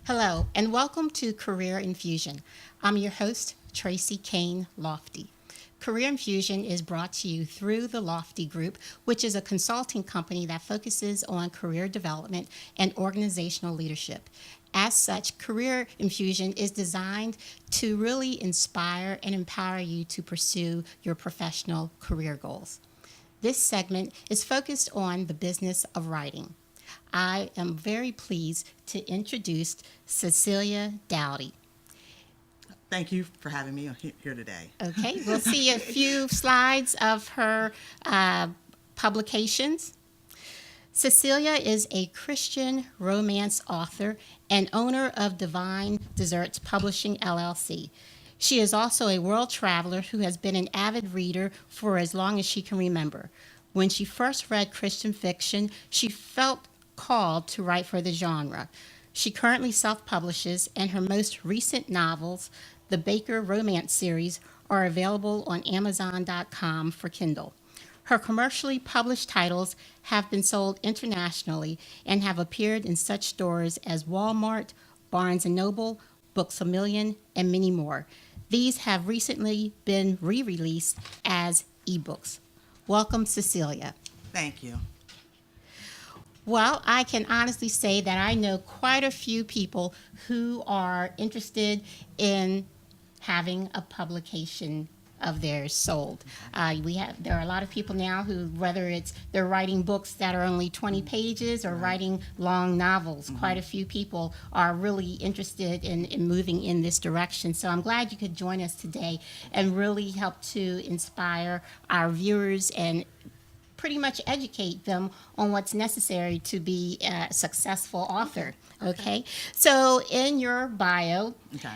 Hello, and welcome to Career Infusion. I'm your host, Tracy Kane Lofty. Career Infusion is brought to you through the Lofty Group, which is a consulting company that focuses on career development and organizational leadership. As such, Career Infusion is designed to really inspire and empower you to pursue your professional career goals. This segment is focused on the business of writing. I am very pleased to introduce Cecelia Dowdy. Thank you for having me here today. Okay, we'll see a few slides of her publications. Cecelia is a Christian romance author and owner of Divine Desserts Publishing, LLC. She is also a world traveler who has been an avid reader for as long as she can remember. When she first read Christian fiction, she felt called to write for the genre. She currently self-publishes, and her most recent novels, the Baker Romance series, are available on Amazon.com for Kindle. Her commercially published titles have been sold internationally and have appeared in such stores as Walmart, Barnes & Noble, Books A Million, and many more. These have recently been re-released as ebooks. Welcome, Cecelia. Thank you. Well, I can honestly say that I know quite a few people who are interested in having a publication of theirs sold. There are a lot of people now who, whether it's they're writing books that are only 20 pages or writing long novels, quite a few people are really interested in moving in this direction. So I'm glad you could join us today and really help to inspire our viewers and pretty much educate them on what's necessary to be a successful author. Okay. So in your bio,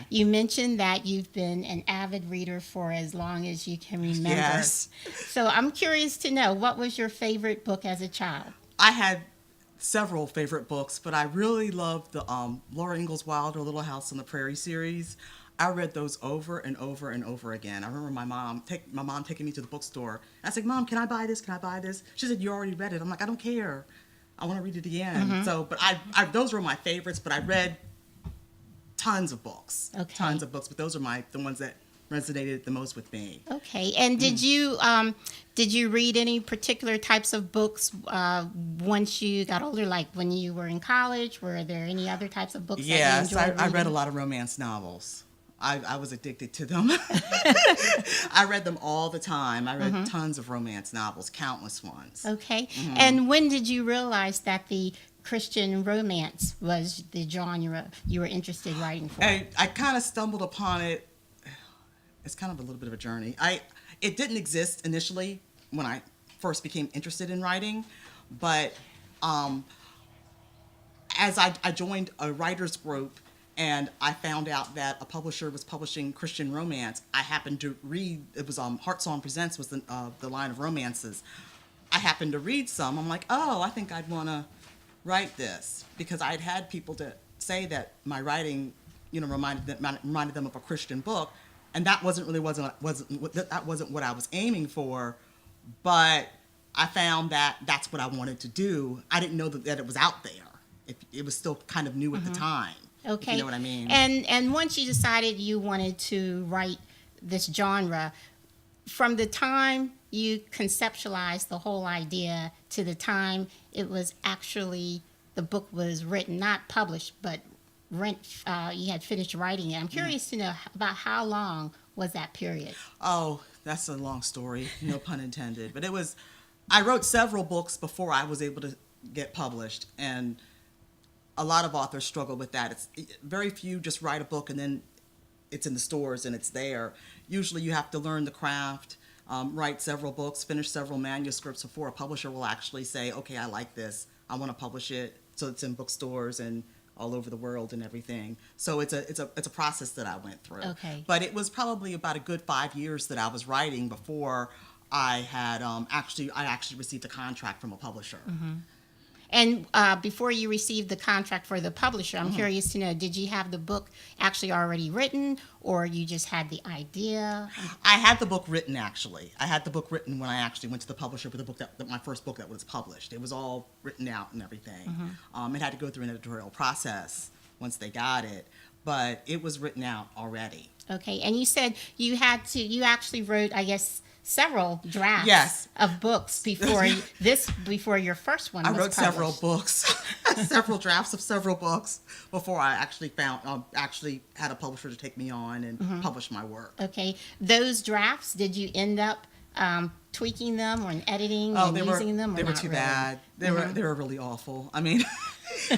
you mentioned that you've been an avid reader for as long as you can remember. Yes. So I'm curious to know, what was your favorite book as a child? I had several favorite books, but I really loved the Laura Ingalls Wilder Little House on the Prairie series. I read those over and over and over again. I remember my mom taking me to the bookstore. I said, "Mom, can I buy this? Can I buy this?" She said, "You already read it." I'm like, "I don't care. I want to read it again." So, but I those were my favorites. But I read tons of books, tons of books. But those are the ones that resonated the most with me. Okay. And did you read any particular types of books once you got older, like when you were in college? Were there any other types of books that you enjoyed reading? I read a lot of romance novels. I was addicted to them. I read them all the time. I read tons of romance novels, countless ones. Okay. And when did you realize that the Christian romance was the genre you were interested in writing for? I kind of stumbled upon it. It's kind of a little bit of a journey. It didn't exist initially when I first became interested in writing, but as I joined a writers group, and I found out that a publisher was publishing Christian romance. I happened to read, it was Heart Song Presents was the line of romances. I happened to read some. I'm like, oh, I think I'd want to write this, because I'd had people to say that my writing, reminded them of a Christian book, and that wasn't what I was aiming for. But I found that that's what I wanted to do. I didn't know that it was out there. It was still kind of new at the time. Okay. You know what I mean? And once you decided you wanted to write this genre, from the time you conceptualized the whole idea to the time it was actually, the book was written, not published, but you had finished writing it. I'm curious to know about how long was that period? Oh, that's a long story, no pun intended. But I wrote several books before I was able to get published, and a lot of authors struggle with that. It's very few just write a book and then it's in the stores and it's there. Usually you have to learn the craft, write several books, finish several manuscripts before a publisher will actually say, okay, I like this, I want to publish it, so it's in bookstores and all over the world and everything. So it's a process that I went through. Okay. But it was probably about a good 5 years that I was writing before I had actually received a contract from a publisher. And before you received the contract for the publisher, I'm curious to know, did you have the book actually already written, or you just had the idea? I had the book written, actually. I had the book written when I actually went to the publisher for the book my first book that was published. It was all written out and everything. It had to go through an editorial process once they got it. But it was written out already. Okay, and you said you actually wrote, I guess, several drafts Yes. of books before your first one I was wrote several published. books, several drafts of several books before I actually actually had a publisher to take me on and publish my work. Okay, those drafts, did you end up tweaking them or editing and using them, or they were not too really? bad. They were really awful. I mean,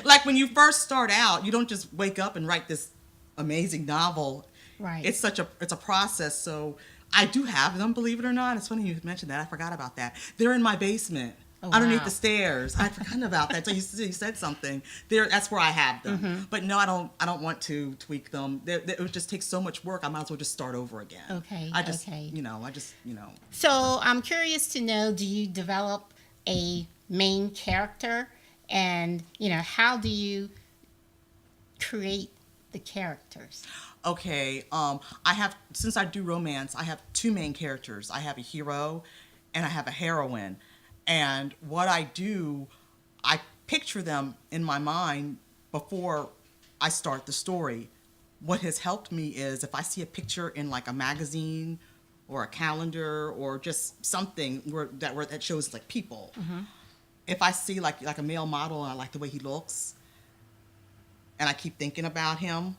like when you first start out, you don't just wake up and write this amazing novel. Right. It's a process. So I do have them, believe it or not. It's funny you mentioned that. I forgot about that. They're in my basement. Oh, Underneath wow. the stairs. I'd forgotten about that. So you said something. That's where I have them. But no, I don't want to tweak them. It would just take so much work. I might as well just start over again. Okay, I just, okay. So I'm curious to know, do you develop a main character, and how do you create the characters? Okay, since I do romance, I have two main characters. I have a hero and I have a heroine. And what I do, I picture them in my mind before I start the story. What has helped me is if I see a picture in like a magazine or a calendar or just something that shows like people. If I see like a male model and I like the way he looks, and I keep thinking about him,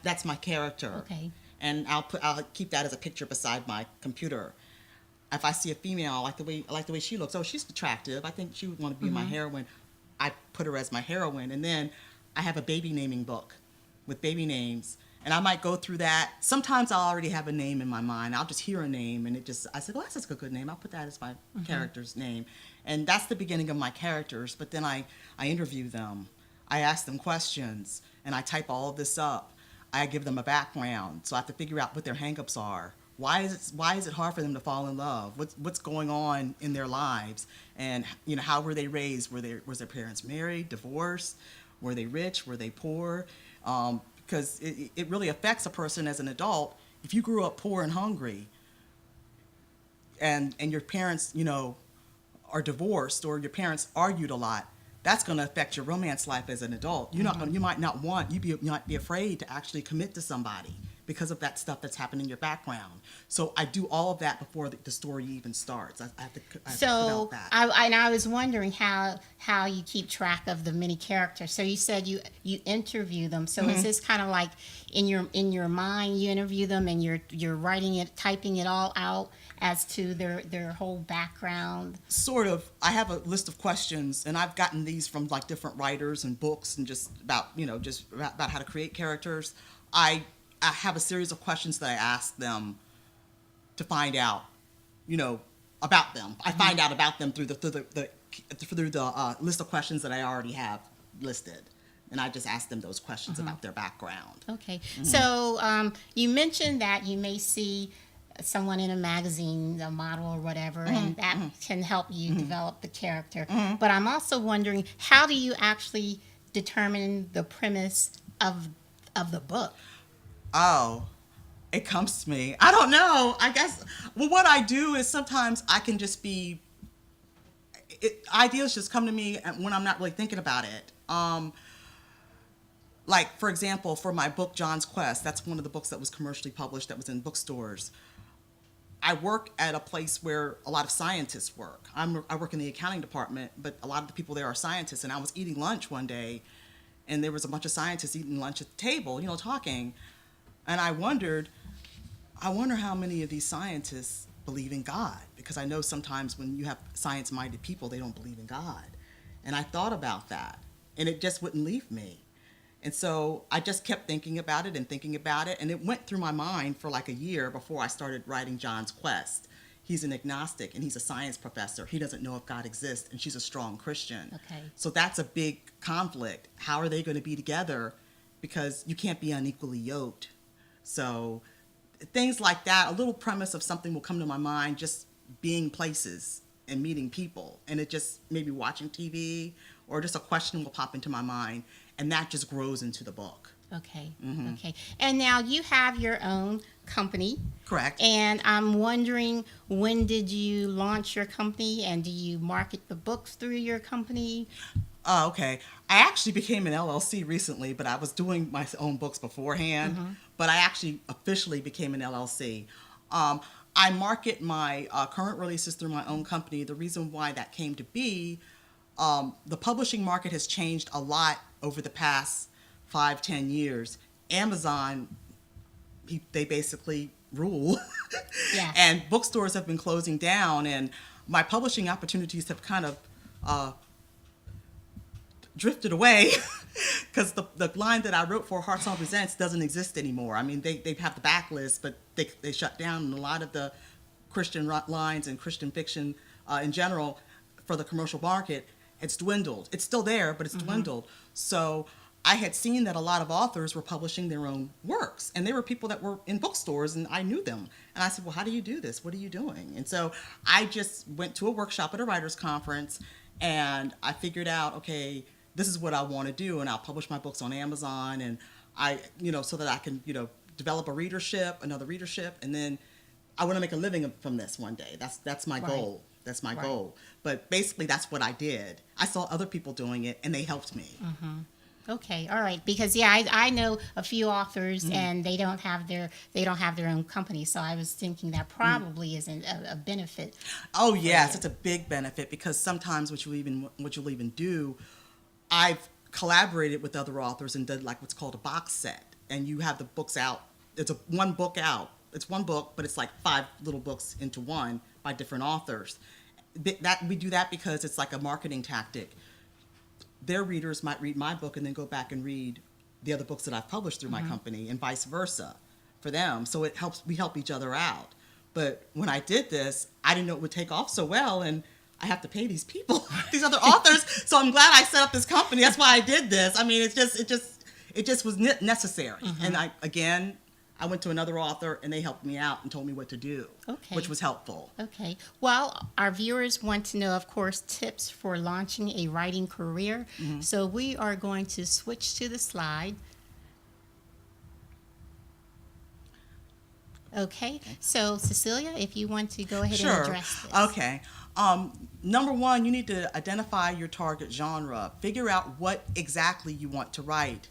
that's my character. Okay. And I'll keep that as a picture beside my computer. If I see a female, I like the way she looks. Oh, she's attractive. I think she would want to be my heroine. I put her as my heroine. And then I have a baby naming book with baby names. And I might go through that. Sometimes I'll already have a name in my mind. I'll just hear a name and I said, well, that's a good name. I'll put that as my character's name. And that's the beginning of my characters. But then I interview them. I ask them questions and I type all of this up. I give them a background. So I have to figure out what their hangups are. Why is it hard for them to fall in love? What's going on in their lives? And how were they raised? Was their parents married, divorced? Were they rich? Were they poor? Because it really affects a person as an adult. If you grew up poor and hungry, and your parents are divorced, or your parents argued a lot, that's going to affect your romance life as an adult. You might be afraid to actually commit to somebody because of that stuff that's happened in your background. So I do all of that before the story even starts. I have to develop that. I was wondering how you keep track of the many characters. So you said you interview them. So is this kind of like in your mind you interview them and you're writing it, typing it all out as to their whole background? Sort of. I have a list of questions, and I've gotten these from like different writers and books, and just about how to create characters. I have a series of questions that I ask them to find out, about them. I find out about them through the list of questions that I already have listed, and I just ask them those questions about their background. Okay. So you mentioned that you may see someone in a magazine, a model or whatever, and that can help you develop the character. But I'm also wondering, how do you actually determine the premise of the book? Oh, it comes to me. I don't know. I guess, well, what I do is sometimes I can just ideas just come to me when I'm not really thinking about it. Like, for example, for my book, John's Quest, that's one of the books that was commercially published that was in bookstores. I work at a place where a lot of scientists work. I work in the accounting department, but a lot of the people there are scientists. And I was eating lunch one day, and there was a bunch of scientists eating lunch at the table, talking. And I wonder how many of these scientists believe in God, because I know sometimes when you have science-minded people, they don't believe in God. And I thought about that, and it just wouldn't leave me. And so I just kept thinking about it, and it went through my mind for like a year before I started writing John's Quest. He's an agnostic, and he's a science professor. He doesn't know if God exists, and she's a strong Christian. Okay. So that's a big conflict. How are they going to be together? Because you can't be unequally yoked. So things like that, a little premise of something will come to my mind, just being places and meeting people. And it just, maybe watching TV, or just a question will pop into my mind, and that just grows into the book. Okay. Okay. And now you have your own company. Correct. And I'm wondering, when did you launch your company, and do you market the books through your company? Okay. I actually became an LLC recently, but I was doing my own books beforehand. But I actually officially became an LLC. I market my current releases through my own company. The reason why that came to be, the publishing market has changed a lot over the past 5-10 years. Amazon, they basically rule. Yes. And bookstores have been closing down, and my publishing opportunities have kind of drifted away because the line that I wrote for Hearts on Presents doesn't exist anymore. I mean, they have the backlist, but they shut down, and a lot of the Christian lines and Christian fiction in general for the commercial market, it's dwindled. It's still there, but it's dwindled. So I had seen that a lot of authors were publishing their own works, and they were people that were in bookstores, and I knew them. And I said, well, how do you do this? What are you doing? And so I just went to a workshop at a writer's conference, and I figured out, okay, this is what I want to do, and I'll publish my books on Amazon, and so that I can, develop another readership, and then I want to make a living from this one day. That's my goal. That's my goal. But basically, that's what I did. I saw other people doing it, and they helped me. Okay, all right. Because I know a few authors, and they don't have their own company. So I was thinking that probably isn't a benefit. Oh yes, it's a big benefit, because sometimes what you'll even do, I've collaborated with other authors and did like what's called a box set, and you have the books out. It's one book out. It's one book, but it's like 5 little books into one by different authors. That we do that because it's like a marketing tactic. Their readers might read my book and then go back and read the other books that I've published through my company, and vice versa for them. So we help each other out. But when I did this, I didn't know it would take off so well, and I have to pay these people, these other authors. So I'm glad I set up this company. That's why I did this. I mean, it just was necessary. And I went to another author, and they helped me out and told me what to do, which was helpful. Okay. Well, our viewers want to know, of course, tips for launching a writing career. So we are going to switch to the slide. Okay. So, Cecelia, if you want to go ahead and address this. Okay. Number one, you need to identify your target genre. Figure out what exactly you want to write.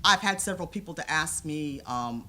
I've had several people to ask me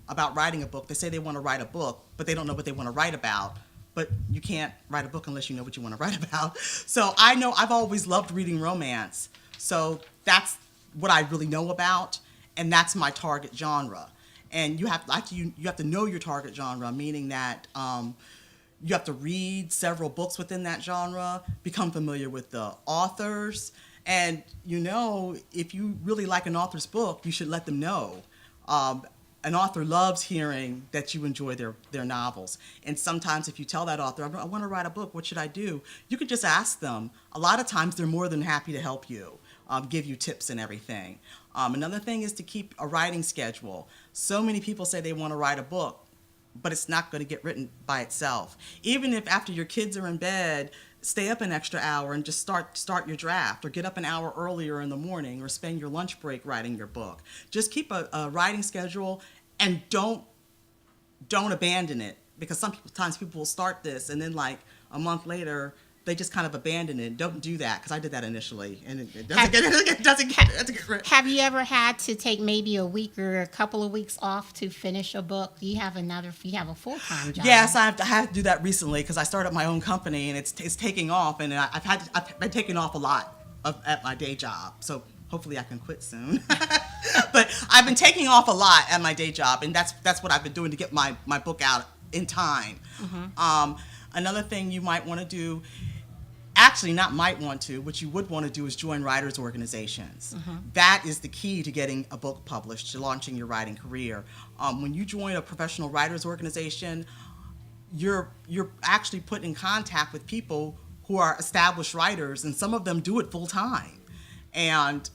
about writing a book. They say they want to write a book, but they don't know what they want to write about. But you can't write a book unless you know what you want to write about. So I know I've always loved reading romance. So that's what I really know about, and that's my target genre. And you have to know your target genre, meaning that you have to read several books within that genre, become familiar with the authors. And, if you really like an author's book, you should let them know. An author loves hearing that you enjoy their novels. And sometimes if you tell that author, I want to write a book, what should I do? You could just ask them. A lot of times they're more than happy to help you, give you tips and everything. Another thing is to keep a writing schedule. So many people say they want to write a book, but it's not going to get written by itself. Even if after your kids are in bed, stay up an extra hour and just start your draft, or get up an hour earlier in the morning, or spend your lunch break writing your book. Just keep a writing schedule, and don't abandon it, because sometimes people will start this and then like a month later they just kind of abandon it. Don't do that, because I did that initially, and it doesn't get written. Have you ever had to take maybe a week or a couple of weeks off to finish a book? You have a full-time job. Yes, I had to do that recently, because I started my own company, and it's taking off, and I've been taking off a lot at my day job. So hopefully I can quit soon. But I've been taking off a lot at my day job, and that's what I've been doing to get my book out in time. Another thing you might want to do, actually not might want to, what you would want to do is join writers' organizations. That is the key to getting a book published, to launching your writing career. When you join a professional writers' organization, you're actually put in contact with people who are established writers, and some of them do it full time. And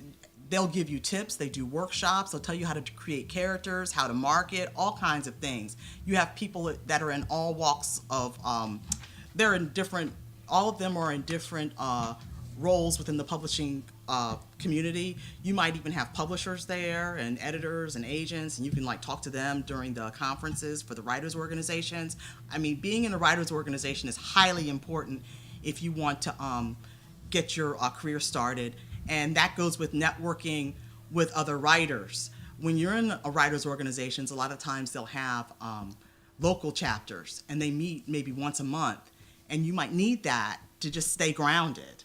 they'll give you tips, they do workshops, they'll tell you how to create characters, how to market, all kinds of things. You have people that are in all walks of, all of them are in different roles within the publishing community. You might even have publishers there and editors and agents, and you can like talk to them during the conferences for the writers organizations. I mean, being in a writers organization is highly important if you want to get your career started, and that goes with networking with other writers. When you're in a writers organizations, a lot of times they'll have local chapters, and they meet maybe once a month, and you might need that to just stay grounded.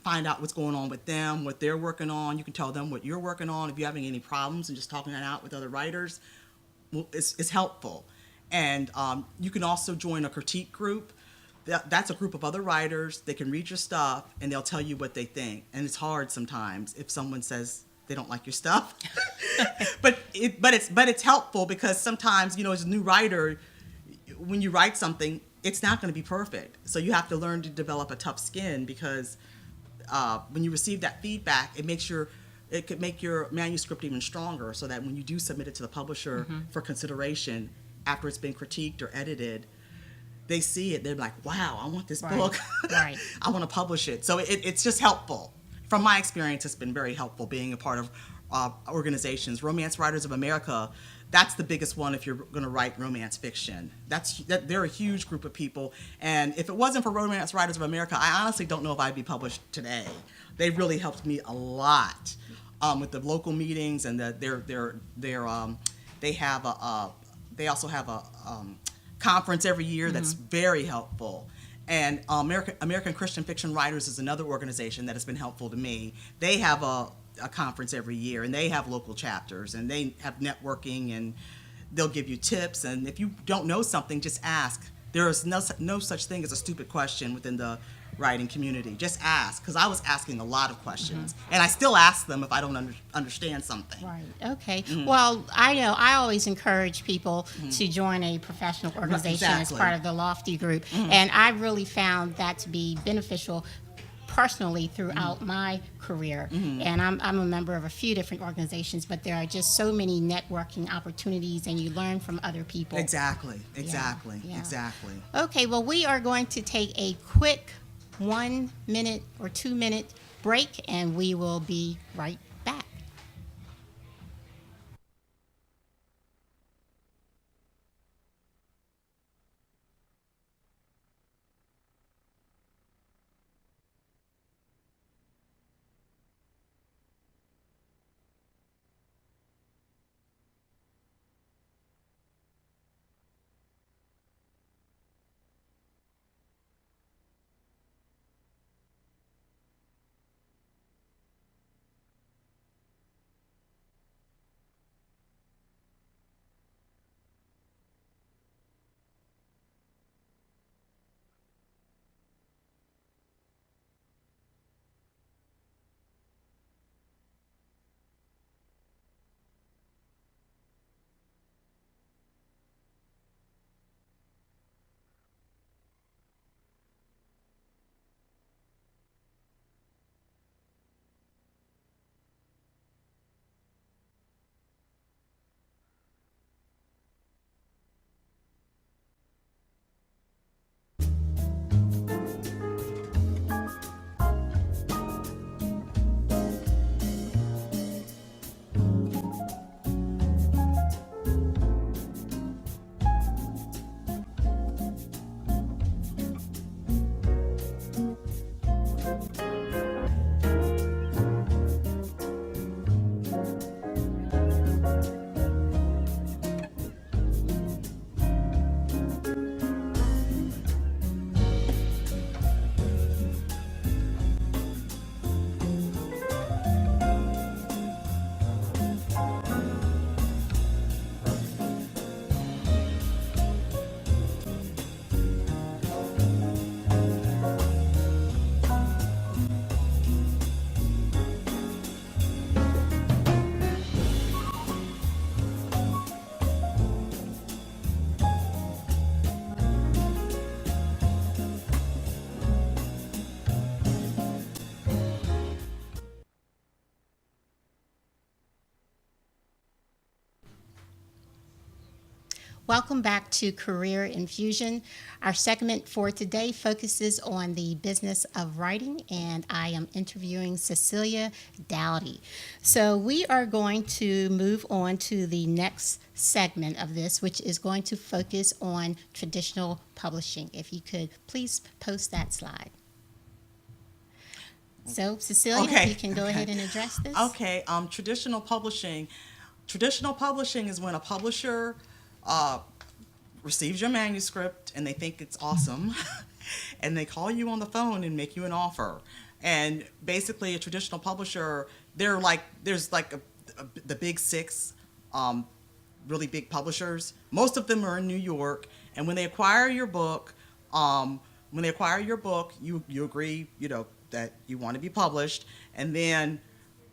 Find out what's going on with them, what they're working on. You can tell them what you're working on. If you're having any problems, and just talking that out with other writers, well, it's helpful. And you can also join a critique group. That's a group of other writers. They can read your stuff, and they'll tell you what they think. And it's hard sometimes if someone says they don't like your stuff, but it's helpful, because sometimes, you know, as a new writer, when you write something, it's not going to be perfect. So you have to learn to develop a tough skin, because when you receive that feedback, it could make your manuscript even stronger, so that when you do submit it to the publisher for consideration after it's been critiqued or edited, they see it, they're like, wow, I want this book. Right. I want to publish it. So it's just helpful. From my experience, it's been very helpful being a part of organizations. Romance Writers of America, that's the biggest one if you're going to write romance fiction. They're a huge group of people, and if it wasn't for Romance Writers of America, I honestly don't know if I'd be published today. They really helped me a lot with the local meetings, and they also have a conference every year that's very helpful. And American Christian Fiction Writers is another organization that has been helpful to me. They have a conference every year, and they have local chapters, and they have networking, and they'll give you tips. And if you don't know something, just ask. There is no such thing as a stupid question within the writing community. Just ask, because I was asking a lot of questions, and I still ask them if I don't understand something. Right. Okay. Well, I know I always encourage people to join a professional organization as part of the Lofty Group, and I really found that to be beneficial personally throughout my career. And I'm a member of a few different organizations, but there are just so many networking opportunities, and you learn from other people. Exactly. Yeah. Exactly. Okay, well, we are going to take a quick 1 minute or 2 minute break, and we will be right back. Welcome back to Career Infusion. Our segment for today focuses on the business of writing, and I am interviewing Cecelia Dowdy. So we are going to move on to the next segment of this, which is going to focus on traditional publishing. If you could please post that slide. So, Cecelia, Okay, you can go ahead and address this. Okay, traditional publishing. Traditional publishing is when a publisher receives your manuscript and they think it's awesome, and they call you on the phone and make you an offer. And basically, a traditional publisher, there's the big six, really big publishers. Most of them are in New York, and when they acquire your book, you agree, that you want to be published, and then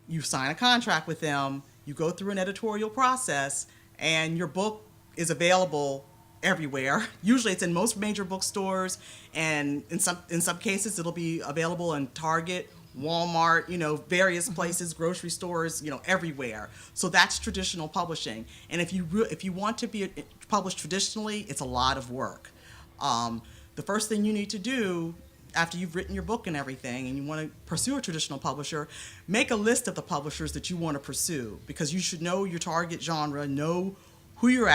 you sign a contract with them. You go through an editorial process, and your book is available everywhere. Usually it's in most major bookstores, and in some cases it'll be available in Target, Walmart, various places, grocery stores, everywhere. So that's traditional publishing. And if you want to be published traditionally, it's a lot of work. The first thing you need to do after you've written your book and everything, and you want to pursue a traditional publisher, make a list of the publishers that you want to pursue, because you should know your target genre, know who you're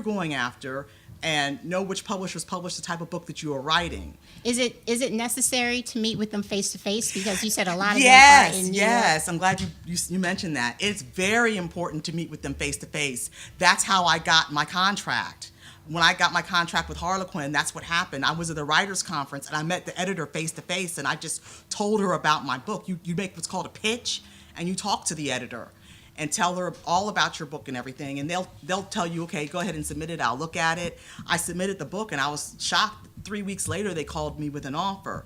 going after, and know which publishers publish the type of book that you are writing. Is it necessary to meet with them face to face? Because you said a lot of Yes, them are in New yes. I'm glad you mentioned that. It's very important to meet with them face to face. That's how I got my contract. When I got my contract with Harlequin, that's what happened. I was at a writers' conference, and I met the editor face to face, and I just told her about my book. You make what's called a pitch, and you talk to the editor and tell her all about your book and everything, and they'll tell you, okay, go ahead and submit it. I'll look at it. I submitted the book, and I was shocked. 3 weeks later, they called me with an offer.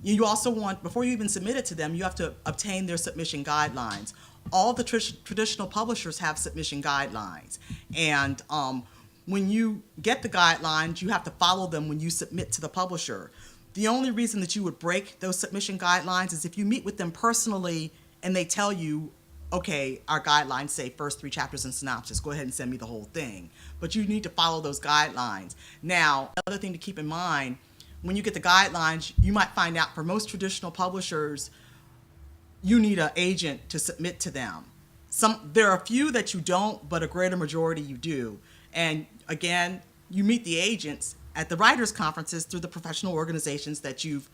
You also want, before you even submit it to them, you have to obtain their submission guidelines. All the traditional publishers have submission guidelines, and when you get the guidelines, you have to follow them when you submit to the publisher. The only reason that you would break those submission guidelines is if you meet with them personally and they tell you, okay, our guidelines say first 3 chapters and synopsis, go ahead and send me the whole thing. But you need to follow those guidelines. Now, another thing to keep in mind, when you get the guidelines, you might find out for most traditional publishers, you need an agent to submit to them. There are a few that you don't, but a greater majority you do. And again, you meet the agents at the writers' conferences through the professional organizations that you've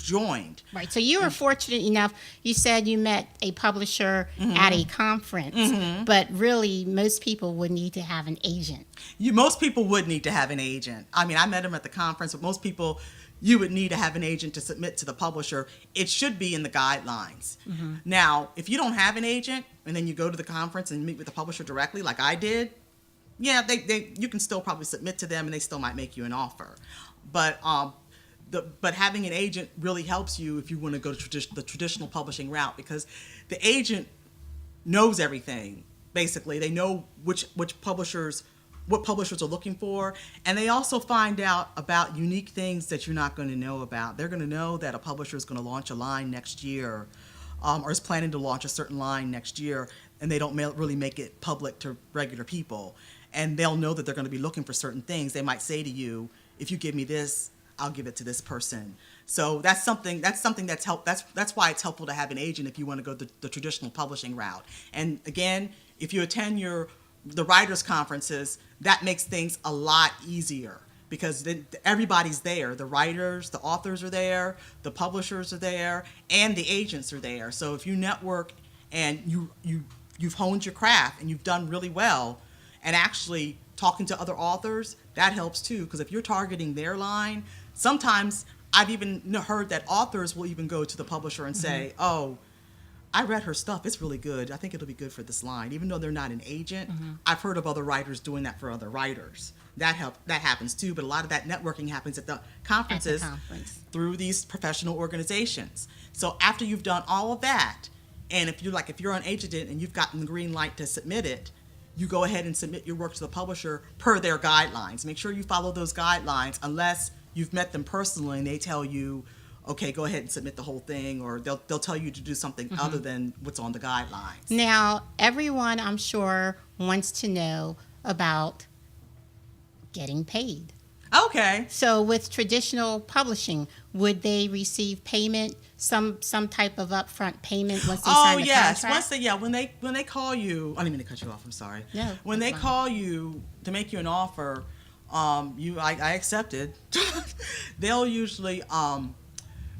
joined. Right. So you were fortunate enough. You said you met a publisher at a conference, but really, most people would need to have an agent. Most people would need to have an agent. I mean, I met them at the conference, but most people, you would need to have an agent to submit to the publisher. It should be in the guidelines. Now, if you don't have an agent and then you go to the conference and meet with the publisher directly, like I did, yeah, you can still probably submit to them, and they still might make you an offer. But having an agent really helps you if you want to go to the traditional publishing route, because the agent knows everything. Basically, they know what publishers are looking for, and they also find out about unique things that you're not going to know about. They're going to know that a publisher is going to launch a line next year, or is planning to launch a certain line next year, and they don't really make it public to regular people. And they'll know that they're going to be looking for certain things. They might say to you, if you give me this, I'll give it to this person. So that's something that's why it's helpful to have an agent if you want to go the traditional publishing route. And again, if you attend the writers' conferences, that makes things a lot easier, because everybody's there. The writers, the authors are there, the publishers are there, and the agents are there. So if you network and you've honed your craft and you've done really well, and actually talking to other authors, that helps too, because if you're targeting their line, sometimes I've even heard that authors will even go to the publisher and say, oh, I read her stuff, it's really good, I think it'll be good for this line. Even though they're not an agent, I've heard of other writers doing that for other writers. That happens too, but a lot of that networking happens at the conferences through these professional organizations. So after you've done all of that, and if you're an agent and you've gotten the green light to submit it, you go ahead and submit your work to the publisher per their guidelines. Make sure you follow those guidelines, unless you've met them personally and they tell you, okay, go ahead and submit the whole thing, or they'll tell you to do something other than what's on the guidelines. Now, everyone, I'm sure, wants to know, about getting paid. Okay. So with traditional publishing, would they receive payment, some type of upfront payment once they sign the yes. contract? When they call you, I didn't mean to cut you off. I'm sorry. No, When that's they fine. call you to make you an offer, I accepted. They'll usually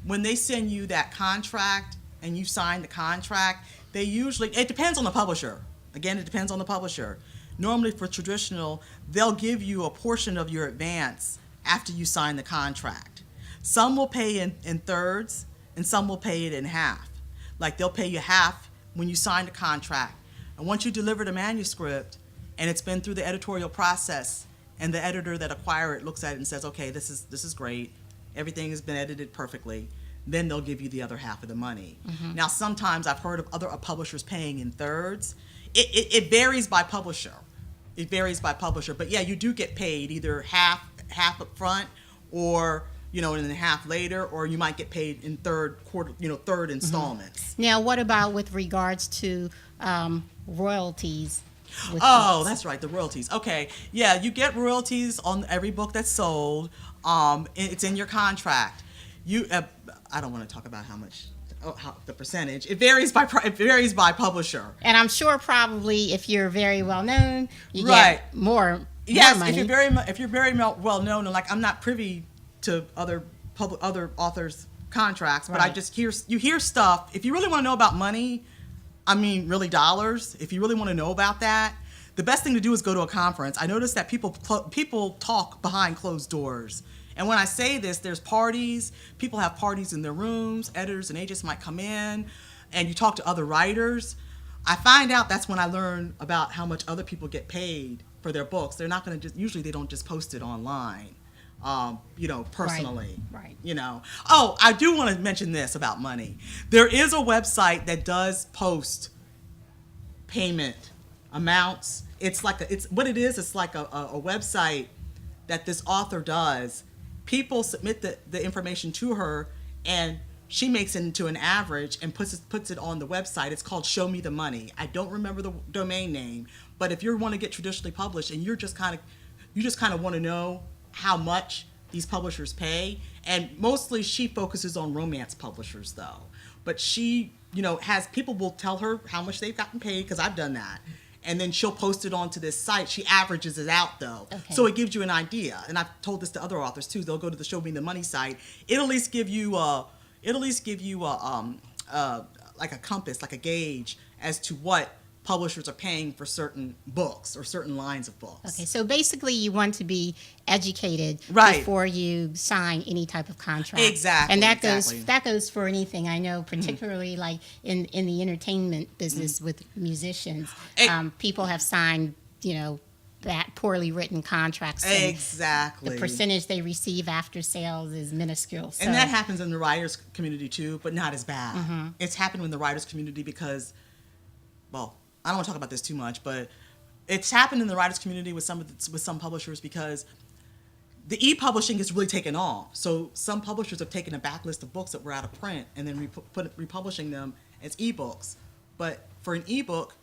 when they send you that contract and you sign the contract, it depends on the publisher. Again, it depends on the publisher. Normally for traditional, they'll give you a portion of your advance after you sign the contract. Some will pay in thirds and some will pay it in half. Like they'll pay you half when you sign the contract. And once you deliver the manuscript and it's been through the editorial process and the editor that acquired it looks at it and says, okay, this is great. Everything has been edited perfectly. Then they'll give you the other half of the money. Mm-hmm. Now, sometimes I've heard of other publishers paying in thirds. It varies by publisher. It varies by publisher, but yeah, you do get paid either half up front, or and then half later, or you might get paid in third installments. Now, what about with regards to royalties? Oh, that's right, the royalties. Okay, yeah, you get royalties on every book that's sold. It's in your contract. I don't want to talk about how much. How the percentage. It varies by publisher. And I'm sure probably if you're very well known, you Right. get more Yes, money. if you're very well known, and like I'm not privy to other authors' contracts, but I Right. just hear stuff. If you really want to know about money, I mean really dollars. If you really want to know about that, the best thing to do is go to a conference. I noticed that people talk behind closed doors. And when I say this, there's parties. People have parties in their rooms. Editors and agents might come in, and you talk to other writers. I find out that's when I learn about how much other people get paid for their books. They're not going to usually they don't just post it online, personally. Right. Oh, I do want to mention this about money. There is a website that does post payment amounts. It's like it's like a website that this author does. People submit the information to her, and she makes it into an average and puts it on the website. It's called Show Me the Money. I don't remember the domain name, but if you want to get traditionally published and you just kind of want to know how much these publishers pay, and mostly she focuses on romance publishers though. But she, has people will tell her how much they've gotten paid, because I've done that. And then she'll post it onto this site. She averages it out though, Okay. so it gives you an idea. And I've told this to other authors too. They'll go to the Show Me the Money site. It'll at least give you like a compass, like a gauge as to what publishers are paying for certain books or certain lines of books. Okay, so basically you want to be educated Right. before you sign any type of contract. Exactly, And that exactly. goes for anything. I know, particularly like in the entertainment business with musicians, people have signed, that poorly written contracts. And Exactly. the percentage they receive after sales is minuscule. So. And that happens in the writers community too, but not as bad. It's happened in the writers community because, well, I don't want to talk about this too much, but it's happened in the writers community with some publishers because the e-publishing has really taken off. So some publishers have taken a backlist of books that were out of print and then republishing them as ebooks. But for an ebook,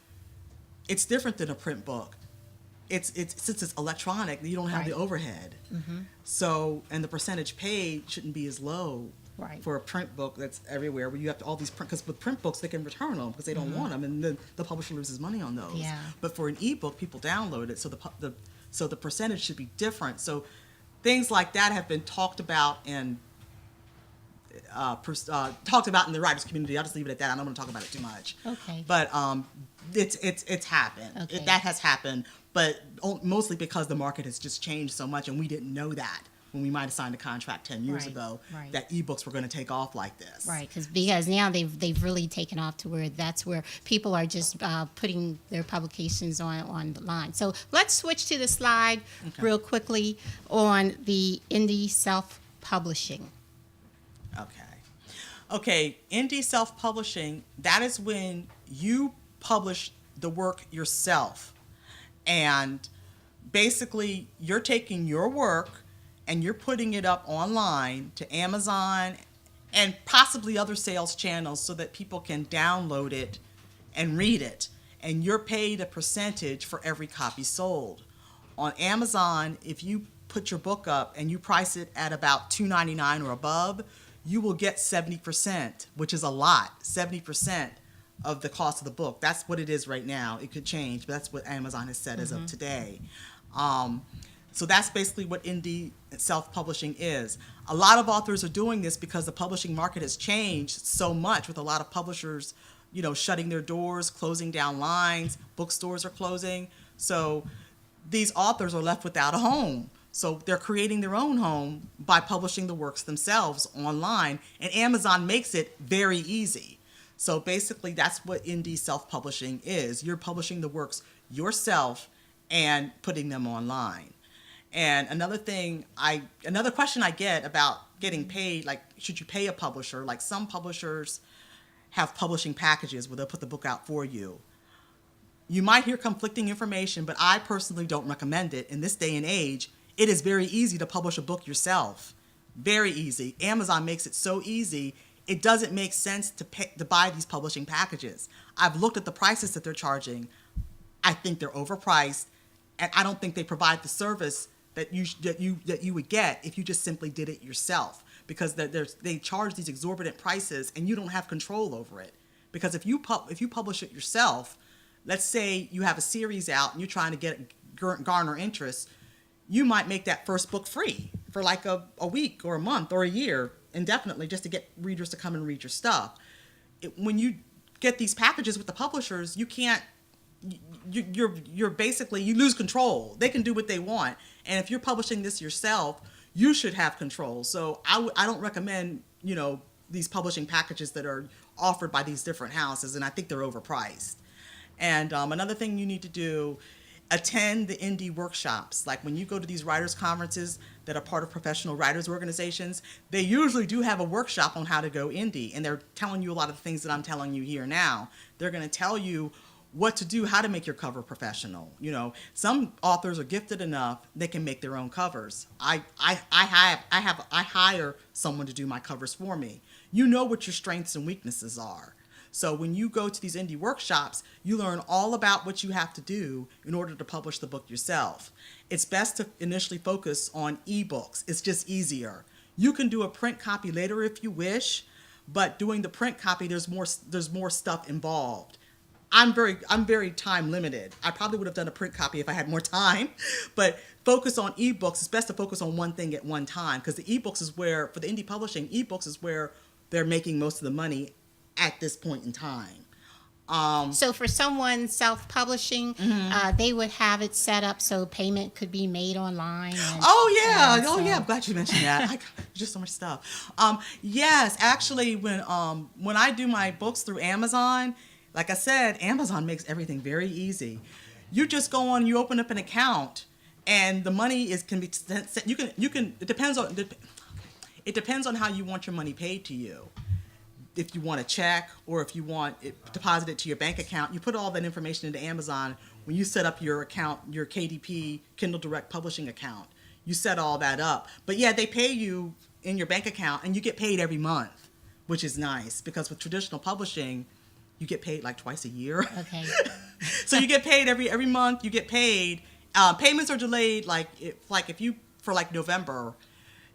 it's different than a print book. It's since it's electronic, you don't have Right. the overhead. So, and the percentage paid shouldn't be as low. Right. For a print book that's everywhere, where you have to all these print, because with print books they can return them because they don't want them, and then the publisher loses money on those. Yeah. But for an ebook, people download it, so the percentage should be different. So things like that have been talked about and talked about in the writers community. I'll just leave it at that. I don't want to talk about it too much. Okay. But it's happened. Okay. That has happened, but mostly because the market has just changed so much, and we didn't know that when we might have signed a contract 10 years Right, ago, right. that ebooks were going to take off like this. Right, because now they've really taken off to where that's where people are just putting their publications online. So let's switch to the slide real quickly on the indie self-publishing. Okay, indie self-publishing, that is when you publish the work yourself. And basically, you're taking your work and you're putting it up online to Amazon and possibly other sales channels so that people can download it and read it. And you're paid a percentage for every copy sold. On Amazon, if you put your book up and you price it at about $2.99 or above, you will get 70%, which is a lot. 70% of the cost of the book. That's what it is right now. It could change, but that's what Amazon has said as of today. So that's basically what indie self-publishing is. A lot of authors are doing this because the publishing market has changed so much, with a lot of publishers, shutting their doors, closing down lines, bookstores are closing. So these authors are left without a home. So they're creating their own home by publishing the works themselves online, and Amazon makes it very easy. So basically that's what indie self-publishing is. You're publishing the works yourself and putting them online. And another question I get about getting paid, like, should you pay a publisher? Like, some publishers have publishing packages where they'll put the book out for you. You might hear conflicting information, but I personally don't recommend it. In this day and age, it is very easy to publish a book yourself. Very easy. Amazon makes it so easy, it doesn't make sense to buy these publishing packages. I've looked at the prices that they're charging. I think they're overpriced, and I don't think they provide the service that you would get if you just simply did it yourself, because they charge these exorbitant prices and you don't have control over it. Because if you publish it yourself, let's say you have a series out and you're trying to garner interest, you might make that first book free for like a week or a month or a year, indefinitely, just to get readers to come and read your stuff. When you get these packages with the publishers, you can't. You're basically, you lose control. They can do what they want, and if you're publishing this yourself, you should have control. So I don't recommend these publishing packages that are offered by these different houses, and I think they're overpriced. And another thing you need to do, attend the indie workshops. Like, when you go to these writers' conferences that are part of professional writers organizations, they usually do have a workshop on how to go indie, and they're telling you a lot of the things that I'm telling you here now. They're going to tell you what to do, how to make your cover professional. Some authors are gifted enough they can make their own covers. I hire someone to do my covers for me. You know what your strengths and weaknesses are. So when you go to these indie workshops, you learn all about what you have to do in order to publish the book yourself. It's best to initially focus on ebooks. It's just easier. You can do a print copy later if you wish, but doing the print copy, there's more stuff involved. I'm very time limited. I probably would have done a print copy if I had more time, but focus on ebooks. It's best to focus on one thing at one time, because the ebooks is where, for the indie publishing, ebooks is where they're making most of the money at this point in time. So for someone self-publishing, they would have it set up so payment could be made online. I'm glad you mentioned that. Just so much stuff. Yes, actually, when I do my books through Amazon, like I said, Amazon makes everything very easy. You just go on, you open up an account, and the money can be sent. It depends on how you want your money paid to you. If you want a check, or if you want it deposited to your bank account, you put all that information into Amazon. When you set up your account, your KDP, Kindle Direct Publishing account, you set all that up. But yeah, they pay you in your bank account, and you get paid every month, which is nice, because with traditional publishing, you get paid like twice a year. Okay. So you get paid every month. You get paid. Payments are delayed. If you, for November,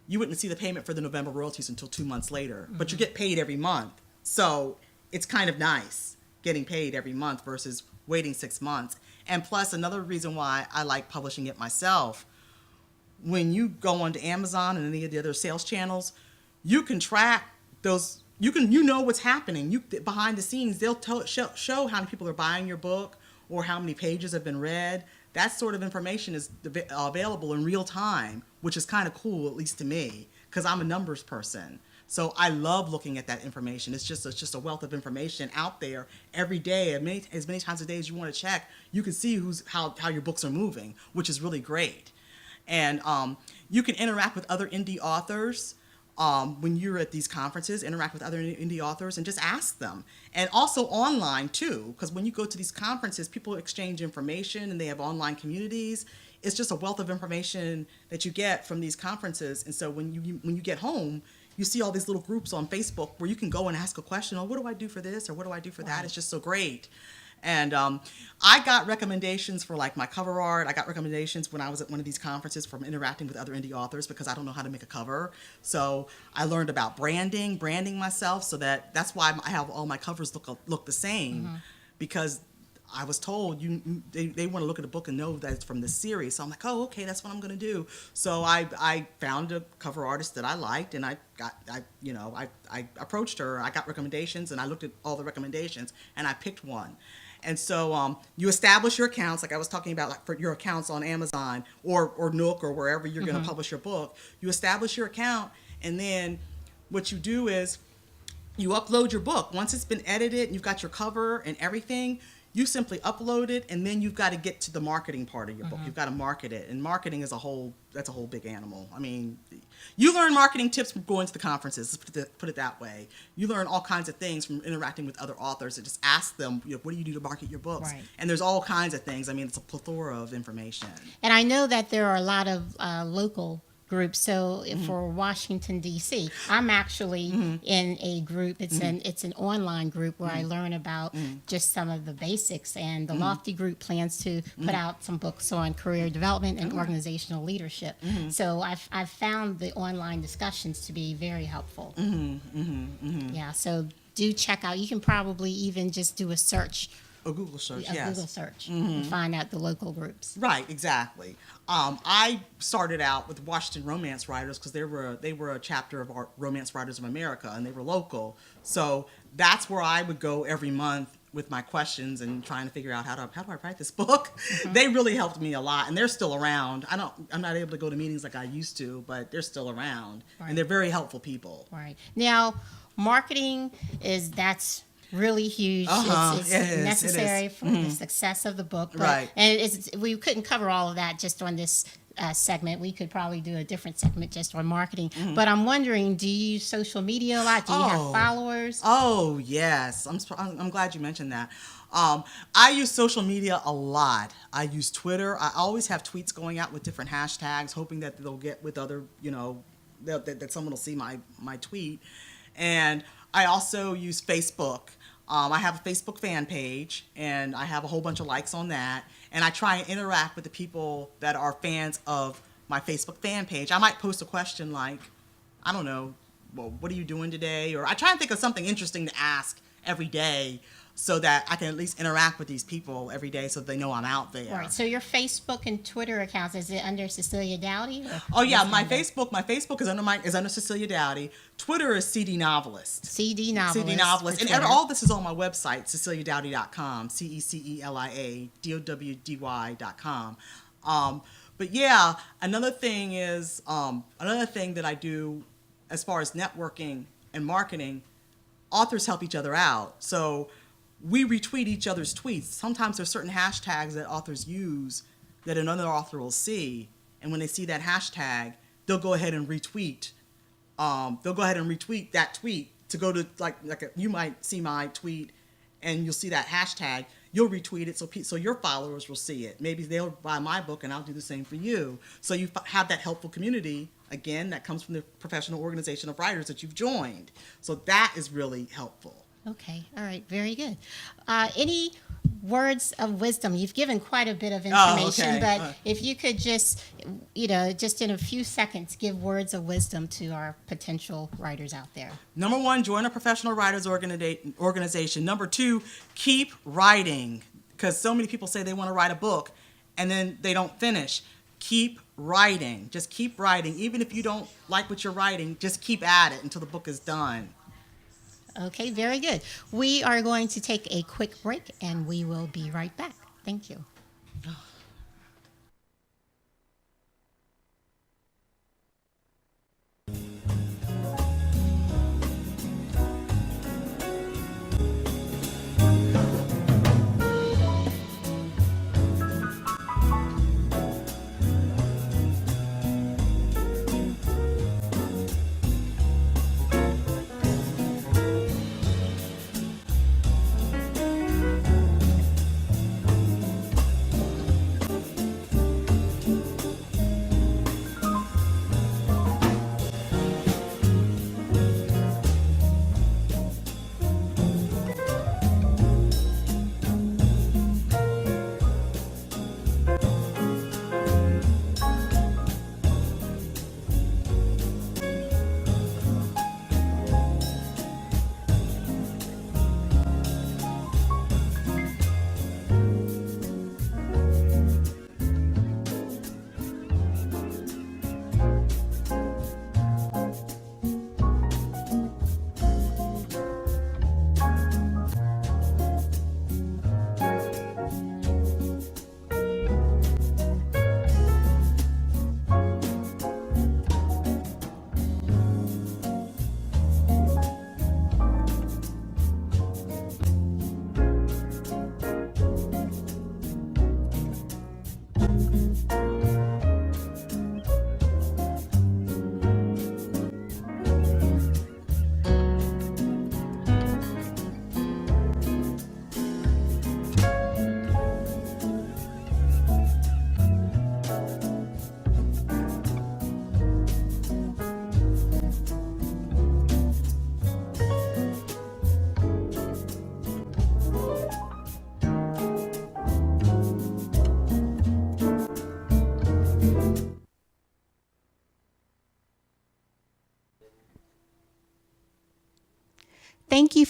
you wouldn't see the payment for the November royalties until 2 months later. Mm-hmm. But you get paid every month. So it's kind of nice getting paid every month versus waiting 6 months. And plus, another reason why I like publishing it myself, when you go onto Amazon and any of the other sales channels, you can track those. You know what's happening. Behind the scenes, they'll show how many people are buying your book or how many pages have been read. That sort of information is available in real time, which is kind of cool, at least to me, because I'm a numbers person. So I love looking at that information. It's just a wealth of information out there every day. As many times a day as you want to check, you can see how your books are moving, which is really great. And you can interact with other indie authors. When you're at these conferences, interact with other indie authors and just ask them. And also online too, because when you go to these conferences, people exchange information and they have online communities. It's just a wealth of information that you get from these conferences. And so when you get home, you see all these little groups on Facebook where you can go and ask a question, what do I do for this, or what do I do for that? It's just so great. And I got recommendations for like my cover art. I got recommendations when I was at one of these conferences from interacting with other indie authors because I don't know how to make a cover. So I learned about branding myself, so that's why I have all my covers look the same, because I was told they want to look at a book and know that it's from this series. So I'm like, oh, okay, that's what I'm going to do. So I found a cover artist that I liked, and I approached her. I got recommendations, and I looked at all the recommendations, and I picked one. And so you establish your accounts, like I was talking about, like for your accounts on Amazon or Nook or wherever you're going to publish your book. You establish your account, and then what you do is you upload your book. Once it's been edited and you've got your cover and everything, you simply upload it, and then you've got to get to the marketing part of your book. You've got to market it, and marketing is that's a whole big animal. I mean, you learn marketing tips from going to the conferences. Let's put it that way. You learn all kinds of things from interacting with other authors, and just ask them, what do you do to market your books? Right. And there's all kinds of things. I mean, it's a plethora of information. And I know that there are a lot of local groups. So for Washington D.C., I'm actually in a group. It's an online group where I learn about just some of the basics. And the Lofty group plans to put out some books on career development and organizational leadership. So I've found the online discussions to be very helpful. Yeah. So do check out. You can probably even just do a search. A Google search, A yes. Google search and find out the local groups. Right, exactly. I started out with Washington Romance Writers because they were a chapter of our Romance Writers of America, and they were local. So that's where I would go every month with my questions and trying to figure out how do I write this book. They really helped me a lot, and they're still around. I'm not able to go to meetings like I used to, but they're still around, and they're very helpful people. Right. Now, marketing that's really huge. It's necessary for the success of the book. But, right. And we couldn't cover all of that just on this segment. We could probably do a different segment just on marketing. But I'm wondering, do you use social media a lot? Do you have followers? Oh, yes. I'm glad you mentioned that. I use social media a lot. I use Twitter. I always have tweets going out with different hashtags, hoping that they'll get with other, that someone will see my tweet. And I also use Facebook. I have a Facebook fan page, and I have a whole bunch of likes on that. And I try and interact with the people that are fans of my Facebook fan page. I might post a question like, I don't know, well, what are you doing today? Or I try and think of something interesting to ask every day so that I can at least interact with these people every day so they know I'm out there. Right. So your Facebook and Twitter accounts, is it under Cecelia Dowdy? Oh yeah, my Facebook is under Cecelia Dowdy. Twitter is CD Novelist. CD Novelist. CD Novelist. And all this is on my website, CeceliaDowdy.com, CeceliaDowdy.com. But yeah, another thing that I do as far as networking and marketing, authors help each other out. So we retweet each other's tweets. Sometimes there's certain hashtags that authors use that another author will see, and when they see that hashtag, they'll go ahead and retweet. That tweet to go to you might see my tweet, and you'll see that hashtag. You'll retweet it so your followers will see it. Maybe they'll buy my book, and I'll do the same for you. So you have that helpful community. Again, that comes from the professional organization of writers that you've joined. So that is really helpful. Okay. All right. Very good. Any words of wisdom? You've given quite a bit of information, but if you could just in a few seconds, give words of wisdom to our potential writers out there. Number 1, join a professional writers organization. Number 2, keep writing, because so many people say they want to write a book and then they don't finish. Keep writing. Just keep writing. Even if you don't like what you're writing, just keep at it until the book is done. Okay, very good. We are going to take a quick break, and we will be right back. Thank you.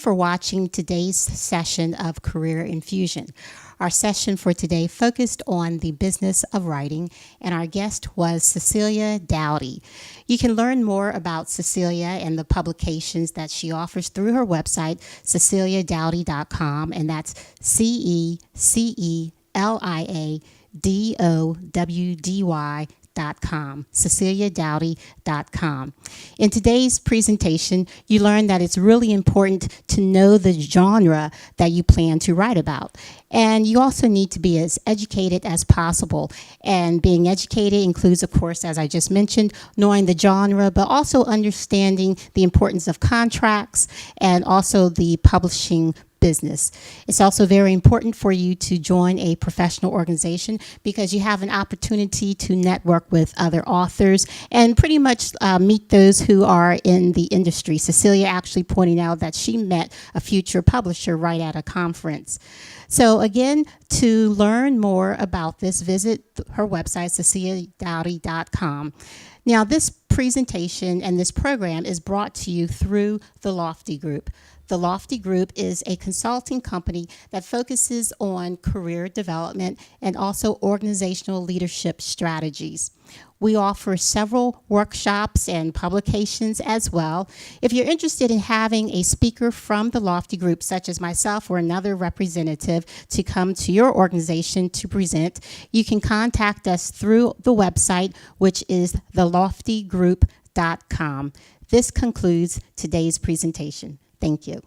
for watching today's session of Career Infusion. Our session for today focused on the business of writing, and our guest was Cecelia Dowdy. You can learn more about Cecelia and the publications that she offers through her website, ceceliadowdy.com, and that's CeceliaDowdy.com, CeceliaDowdy.com. In today's presentation, you learned that it's really important to know the genre that you plan to write about. And you also need to be as educated as possible. And being educated includes, of course, as I just mentioned, knowing the genre, but also understanding the importance of contracts and also the publishing business. It's also very important for you to join a professional organization because you have an opportunity to network with other authors and pretty much meet those who are in the industry. Cecelia actually pointing out that she met a future publisher right at a conference. So again, to learn more about this, visit her website, ceceliadowdy.com. Now, this presentation and this program is brought to you through the Lofty Group. The Lofty Group is a consulting company that focuses on career development and also organizational leadership strategies. We offer several workshops and publications as well. If you're interested in having a speaker from the Lofty Group, such as myself or another representative, to come to your organization to present, you can contact us through the website, which is theloftygroup.com. This concludes today's presentation. Thank you.